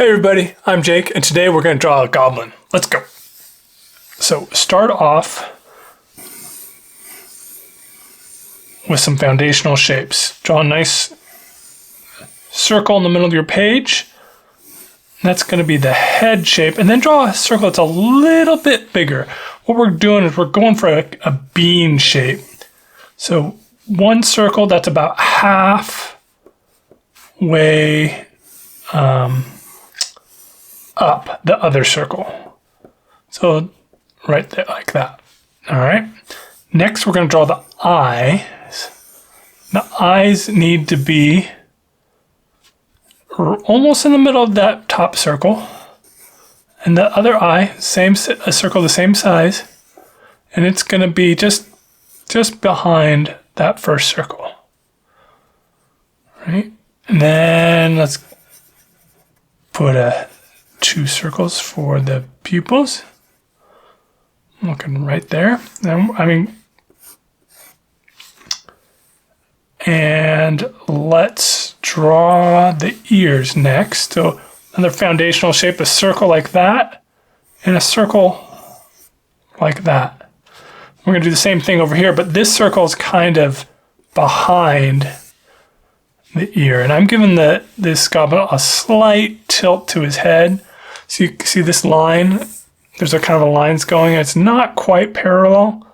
Hey everybody, I'm Jake, and today we're going to draw a goblin. Let's go. So start off with some foundational shapes. Draw a nice circle in the middle of your page. That's going to be the head shape, and then draw a circle that's a little bit bigger. What we're doing is we're going for a bean shape. So one circle that's about halfway up the other circle. So right there, like that. All right. Next, we're going to draw the eyes. The eyes need to be almost in the middle of that top circle. And the other eye, a circle the same size. And it's going to be just behind that first circle. Right? And then let's put two circles for the pupils. Looking right there. And let's draw the ears next. So another foundational shape, a circle like that, and a circle like that. We're going to do the same thing over here, but this circle is kind of behind the ear. And I'm giving this goblin a slight tilt to his head. So you see this line, there's a kind of a lines going, and it's not quite parallel.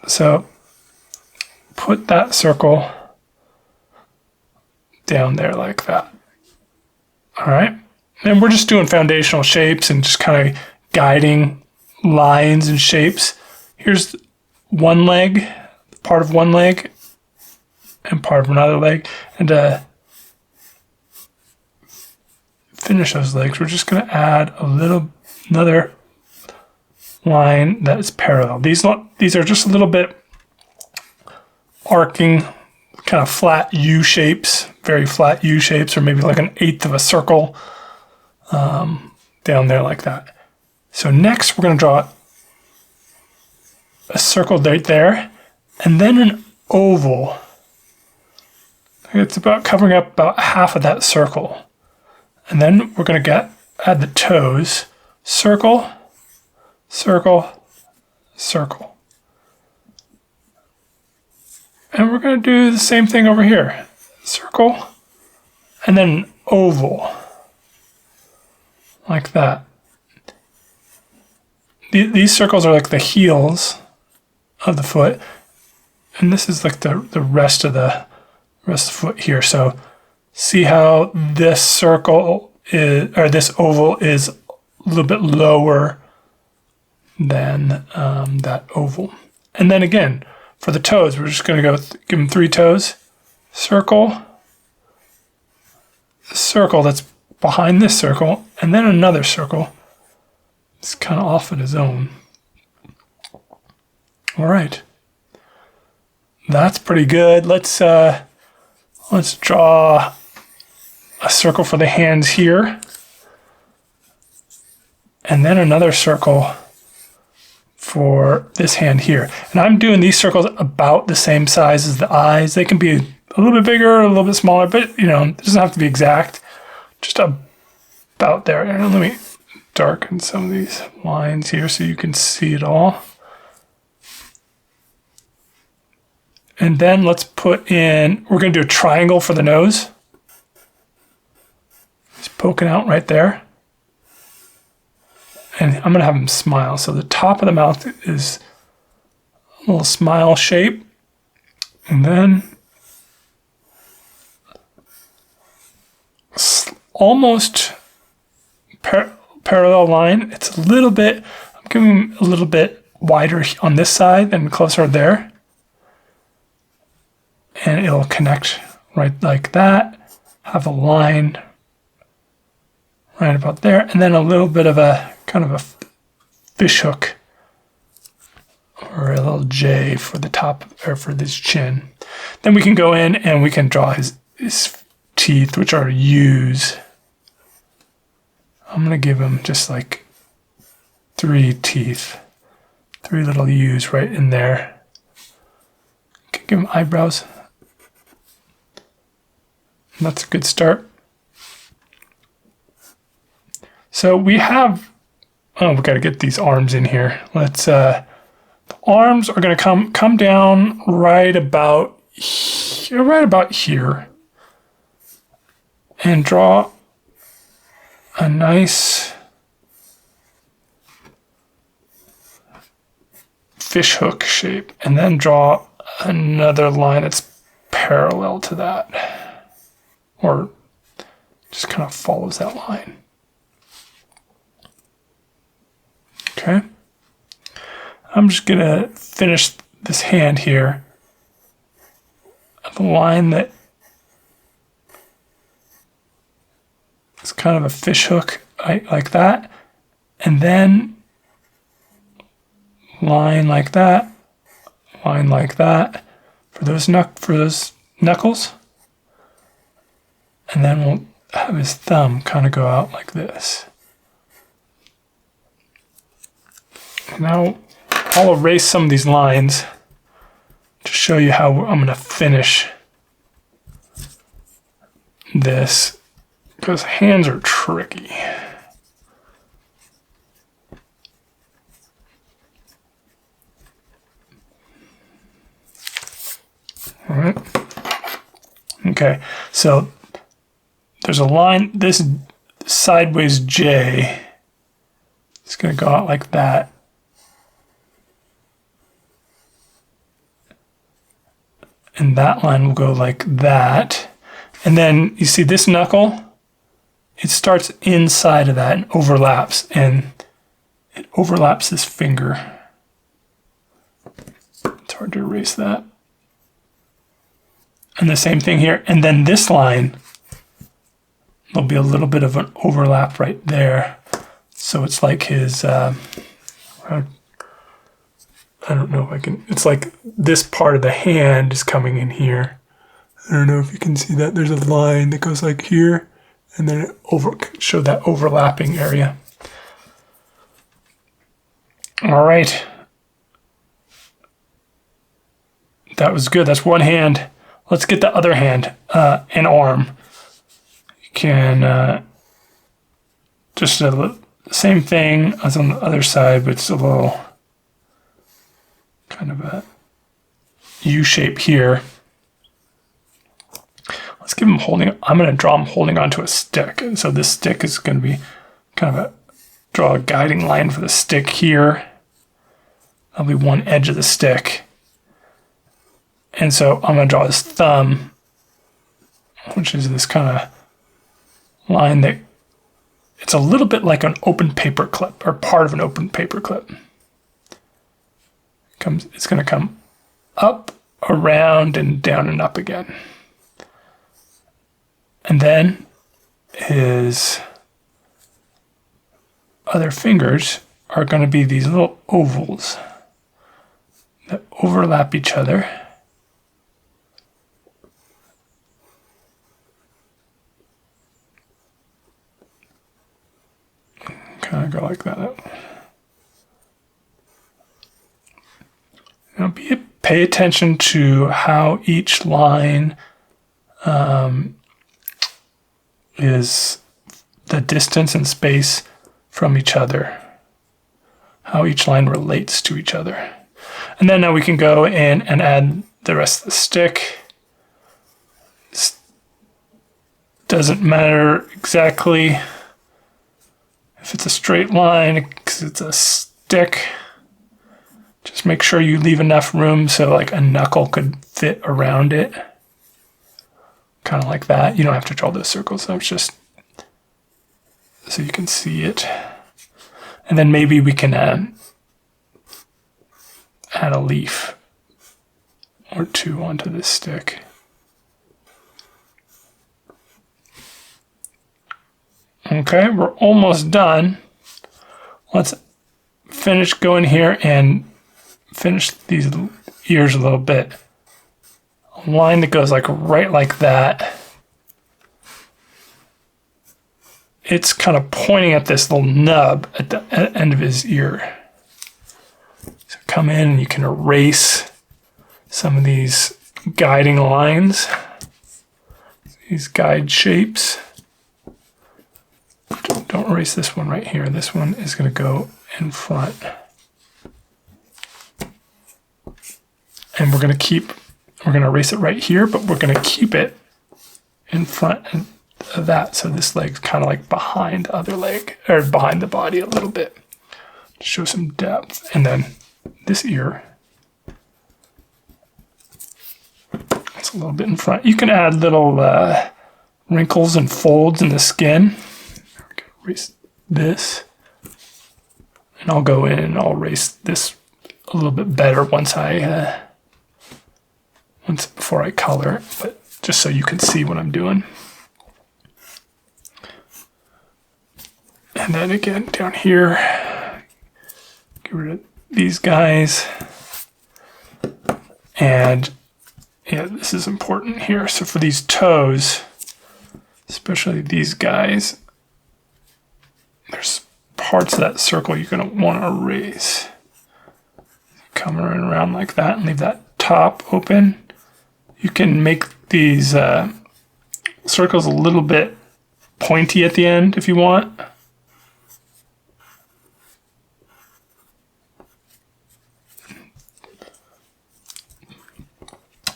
So put that circle down there like that. All right. And we're just doing foundational shapes and just kind of guiding lines and shapes. Here's one leg, part of one leg, and part of another leg. And finish those legs, we're just going to add another line that is parallel. These are just a little bit arcing, kind of flat U shapes, very flat U shapes, or maybe like an eighth of a circle down there like that. So next we're going to draw a circle right there, and then an oval. It's about covering up about half of that circle. And then we're going to add the toes. Circle, circle, circle. And we're going to do the same thing over here. Circle, and then oval. Like that. These circles are like the heels of the foot. And this is like the rest of the foot here. So see how this circle is, or this oval is a little bit lower than that oval. And then again, for the toes, we're just going to go give them three toes. Circle, circle that's behind this circle, and then another circle. It's kind of off on its own. All right. That's pretty good. Let's draw a circle for the hands here, and then another circle for this hand here. And I'm doing these circles about the same size as the eyes. They can be a little bit bigger, a little bit smaller, but it doesn't have to be exact. Just about there. And let me darken some of these lines here so you can see it all. And then let's put in, we're going to do a triangle for the nose. It's poking out right there. And I'm going to have him smile. So the top of the mouth is a little smile shape. And then almost parallel line. It's a little bit, I'm giving him a little bit wider on this side and closer there. And it'll connect right like that. Have a line right about there. And then a little bit of a kind of a fish hook or a little J for the top, or for this chin. Then we can go in and we can draw his teeth, which are U's. I'm going to give him just like 3 teeth, 3 little U's right in there. Give him eyebrows. That's a good start. So we have, oh, we got to get these arms in here. Let's, the arms are going to come down right about here, and draw a nice fish hook shape, and then draw another line that's parallel to that, or just kind of follows that line. Okay. I'm just gonna finish this hand here. The line that is kind of a fish hook, like that, and then line like that, line like that for those knuckles, and then we'll have his thumb kind of go out like this. Now I'll erase some of these lines to show you how I'm going to finish this, because hands are tricky. All right. Okay, so there's a line, this sideways J, it's going to go out like that. And that line will go like that. And then you see this knuckle, it starts inside of that and overlaps, and it overlaps this finger. It's hard to erase that. And the same thing here. And then this line, there'll be a little bit of an overlap right there. So it's like his, I don't know if I can, it's like this part of the hand is coming in here. I don't know if you can see that. There's a line that goes like here, and then it show that overlapping area. All right. That was good. That's one hand. Let's get the other hand, an arm. You can just the same thing as on the other side, but it's a little kind of a U shape here. Let's give him holding, I'm going to draw him holding onto a stick. And so this stick is going to be kind of draw a guiding line for the stick here. That'll be one edge of the stick. And so I'm going to draw his thumb, which is this kind of line that, it's a little bit like an open paper clip, or part of an open paper clip. It's going to come up, around, and down and up again. And then his other fingers are going to be these little ovals that overlap each other. Kind of go like that. Now pay attention to how each line is the distance and space from each other, how each line relates to each other. And then now we can go in and add the rest of the stick. This doesn't matter exactly if it's a straight line, because it's a stick. Just make sure you leave enough room so like a knuckle could fit around it. Kind of like that. You don't have to draw those circles, so it's just so you can see it. And then maybe we can add a leaf or two onto this stick. Okay, we're almost done. Let's finish going here and finish these ears a little bit. A line that goes like right like that. It's kind of pointing at this little nub at the end of his ear. So come in and you can erase some of these guiding lines, these guide shapes. Don't don't erase this one right here. This one is going to go in front. And we're going to erase it right here, but we're going to keep it in front of that. So this leg's kind of like behind the other leg, or behind the body a little bit, to show some depth. And then this ear, it's a little bit in front. You can add little wrinkles and folds in the skin. Erase this, and I'll go in and I'll erase this a little bit better before I color it, but just so you can see what I'm doing. And then again down here, get rid of these guys. And yeah, this is important here. So for these toes, especially these guys, there's parts of that circle you're going to want to erase. Come around like that and leave that top open. You can make these circles a little bit pointy at the end if you want.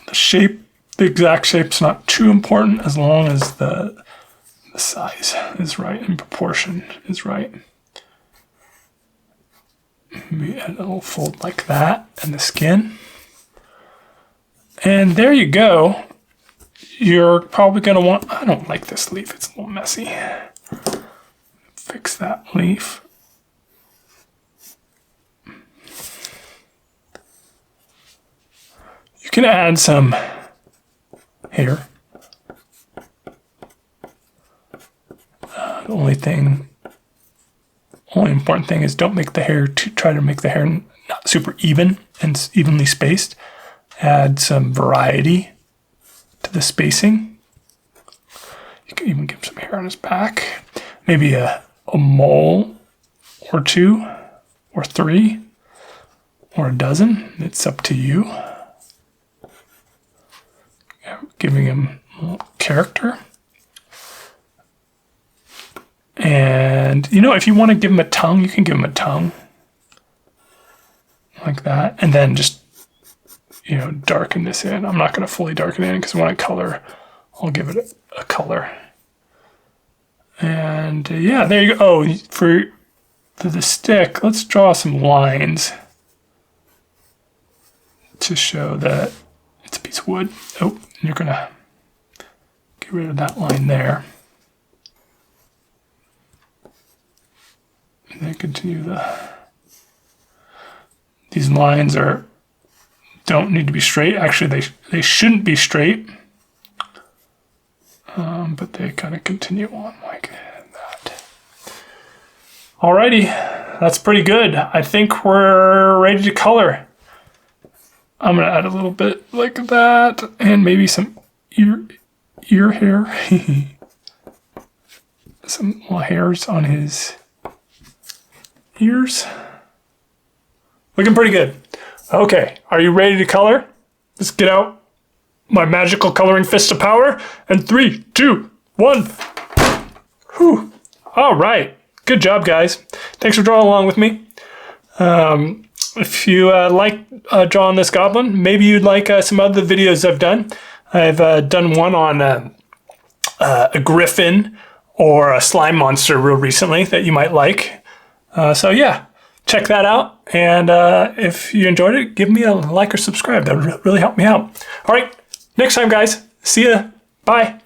The shape, the exact shape's not too important as long as the size is right and proportion is right. Maybe add a little fold like that and the skin. And there you go. You're probably going to want, I don't like this leaf, it's a little messy. Fix that leaf. You can add some hair. The only important thing is don't make the hair try to make the hair not super even and evenly spaced. Add some variety to the spacing. You can even give some hair on his back. Maybe a mole or two or three or a dozen. It's up to you. Giving him a little character. And, you know, if you want to give him a tongue, you can give him a tongue. Like that. And then just, you know, darken this in. I'm not going to fully darken it in because when I color, I'll give it a color. And, yeah, there you go. Oh, for the stick, let's draw some lines to show that it's a piece of wood. Oh, you're going to get rid of that line there. And then continue these lines don't need to be straight. Actually, they shouldn't be straight, but they kind of continue on like that. Alrighty, that's pretty good. I think we're ready to color. I'm gonna add a little bit like that, and maybe some ear hair, some little hairs on his ears. Looking pretty good. Okay, are you ready to color? Let's get out my magical coloring fist of power. And 3, 2, 1. Whew. All right. Good job, guys. Thanks for drawing along with me. If you like drawing this goblin, maybe you'd like some other videos I've done. I've done one on a griffin or a slime monster real recently that you might like. So yeah, check that out. And if you enjoyed it, give me a like or subscribe. That would really help me out. All right, next time, guys. See ya. Bye.